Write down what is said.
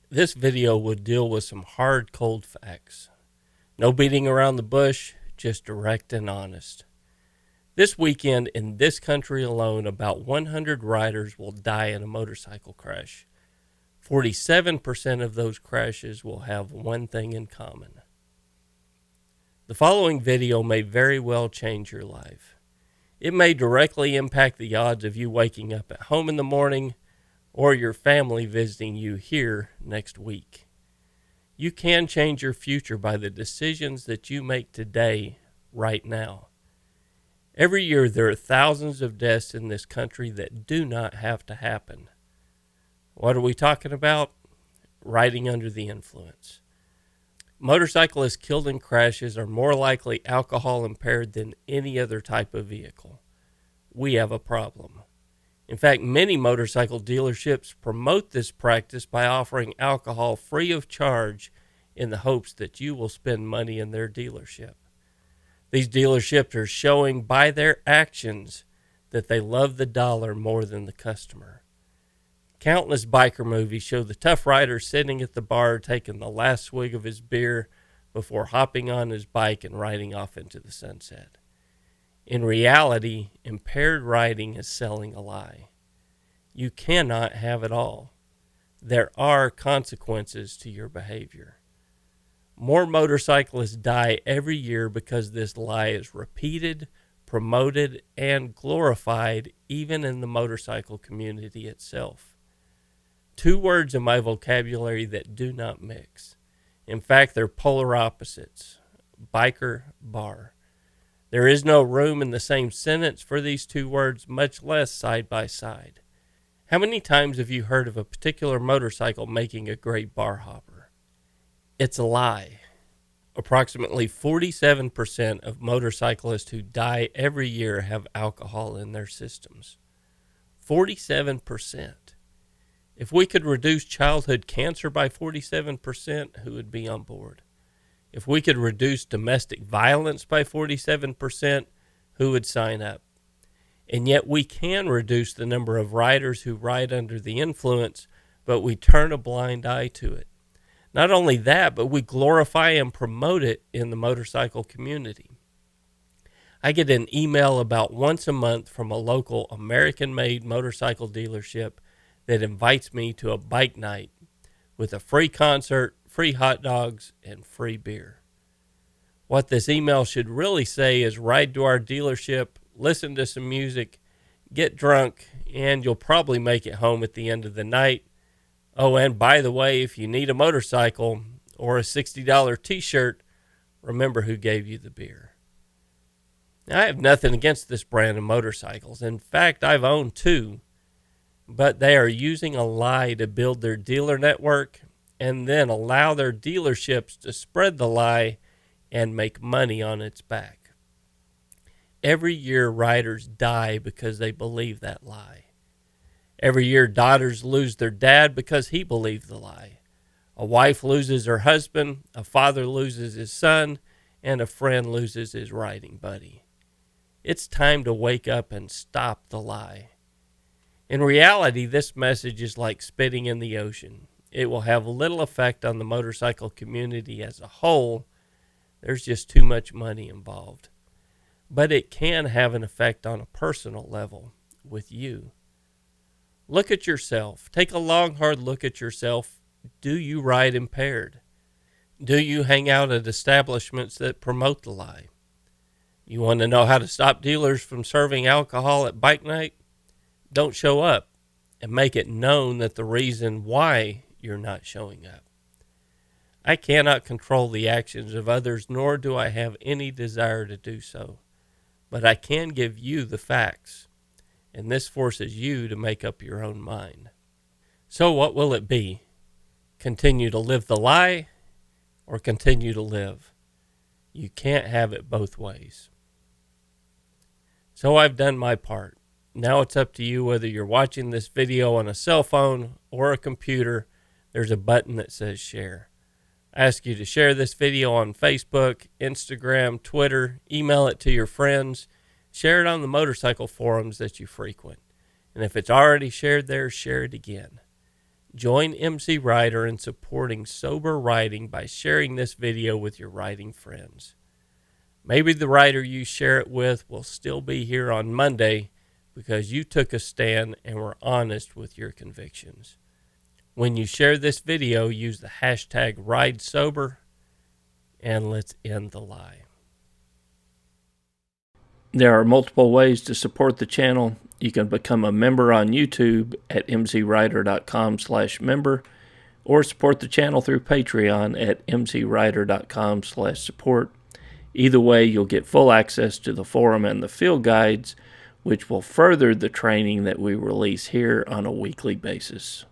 This video will deal with some hard, cold facts. No beating around the bush, just direct and honest. This weekend in this country alone, about 100 riders will die in a motorcycle crash. 47% of those crashes will have one thing in common. The following video may very well change your life. It may directly impact the odds of you waking up at home in the morning or your family visiting you here next week. You can change your future by the decisions that you make today, right now. Every year there are thousands of deaths in this country that do not have to happen. What are we talking about? Riding under the influence. Motorcyclists killed in crashes are more likely alcohol impaired than any other type of vehicle. We have a problem. In fact, many motorcycle dealerships promote this practice by offering alcohol free of charge in the hopes that you will spend money in their dealership. These dealerships are showing by their actions that they love the dollar more than the customer. Countless biker movies show the tough rider sitting at the bar taking the last swig of his beer before hopping on his bike and riding off into the sunset. In reality, impaired riding is selling a lie. You cannot have it all. There are consequences to your behavior. More motorcyclists die every year because this lie is repeated, promoted, and glorified even in the motorcycle community itself. Two words in my vocabulary that do not mix. In fact, they're polar opposites. Biker, bar. There is no room in the same sentence for these two words, much less side by side. How many times have you heard of a particular motorcycle making a great bar hopper? It's a lie. Approximately 47% of motorcyclists who die every year have alcohol in their systems. 47%. If we could reduce childhood cancer by 47%, who would be on board? If we could reduce domestic violence by 47%, who would sign up? And yet we can reduce the number of riders who ride under the influence, but we turn a blind eye to it. Not only that, but we glorify and promote it in the motorcycle community. I get an email about once a month from a local American-made motorcycle dealership that invites me to a bike night with a free concert, free hot dogs, and free beer. What this email should really say is ride to our dealership, listen to some music, get drunk, and you'll probably make it home at the end of the night. Oh, and by the way, if you need a motorcycle or a $60 t-shirt, remember who gave you the beer. Now, I have nothing against this brand of motorcycles. In fact, I've owned two. But they are using a lie to build their dealer network and then allow their dealerships to spread the lie and make money on its back. Every year, riders die because they believe that lie. Every year, daughters lose their dad because he believed the lie. A wife loses her husband, a father loses his son, and a friend loses his riding buddy. It's time to wake up and stop the lie. In reality, this message is like spitting in the ocean. It will have little effect on the motorcycle community as a whole. There's just too much money involved. But it can have an effect on a personal level with you. Look at yourself. Take a long, hard look at yourself. Do you ride impaired? Do you hang out at establishments that promote the lie? You want to know how to stop dealers from serving alcohol at bike night? Don't show up and make it known that the reason why you're not showing up. I cannot control the actions of others, nor do I have any desire to do so. But I can give you the facts, and this forces you to make up your own mind. So what will it be? Continue to live the lie or continue to live? You can't have it both ways. So I've done my part. Now it's up to you whether you're watching this video on a cell phone or a computer. There's a button that says share. I ask you to share this video on Facebook, Instagram, Twitter, email it to your friends, share it on the motorcycle forums that you frequent. And if it's already shared there, share it again. Join MCrider in supporting sober riding by sharing this video with your riding friends. Maybe the rider you share it with will still be here on Monday because you took a stand and were honest with your convictions. When you share this video, use the hashtag ridesober, and let's end the lie. There are multiple ways to support the channel. You can become a member on YouTube at mcrider.com/member or support the channel through Patreon at mcrider.com/support. Either way, you'll get full access to the forum and the field guides, which will further the training that we release here on a weekly basis.